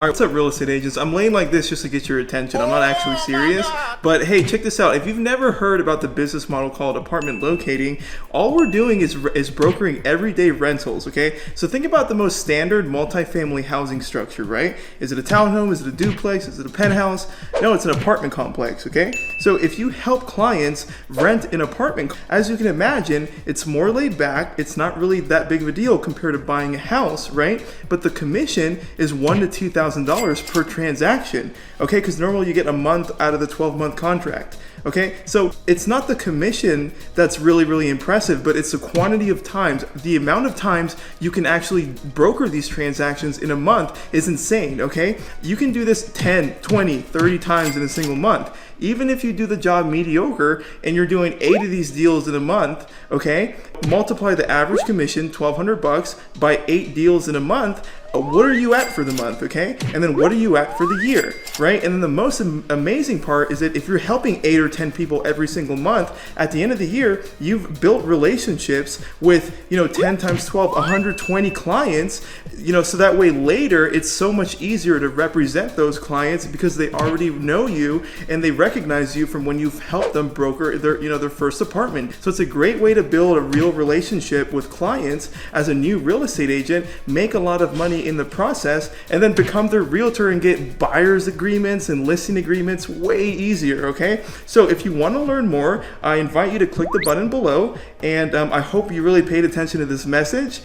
Alright, what's up real estate agents? I'm laying like this just to get your attention. I'm not actually serious. But hey, check this out. If you've never heard about the business model called apartment locating, all we're doing is brokering everyday rentals, okay? So think about the most standard multifamily housing structure, right? Is it a townhome? Is it a duplex? Is it a penthouse? No, it's an apartment complex, okay? So if you help clients rent an apartment, as you can imagine, it's more laid back. It's not really that big of a deal compared to buying a house, right? But the commission is $1,000 to $2,000 per transaction, okay? Because normally you get a month out of the 12-month contract, okay? So it's not the commission that's really impressive, but it's the quantity of times. The amount of times you can actually broker these transactions in a month is insane, okay? You can do this 10, 20, 30 times in a single month. Even if you do the job mediocre and you're doing 8 of these deals in a month, okay? Multiply the average commission, $1,200, by 8 deals in a month. What are you at for the month, okay? And then what are you at for the year, right? And then the most amazing part is that if you're helping 8 or 10 people every single month, at the end of the year, you've built relationships with, 10 times 12, 120 clients, so that way later it's so much easier to represent those clients because they already know you and they recognize you from when you've helped them broker their first apartment. So it's a great way to build a real relationship with clients as a new real estate agent, make a lot of money in the process, and then become their realtor and get buyer's agreements and listing agreements way easier, okay? So if you want to learn more, I invite you to click the button below, and I hope you really paid attention to this message.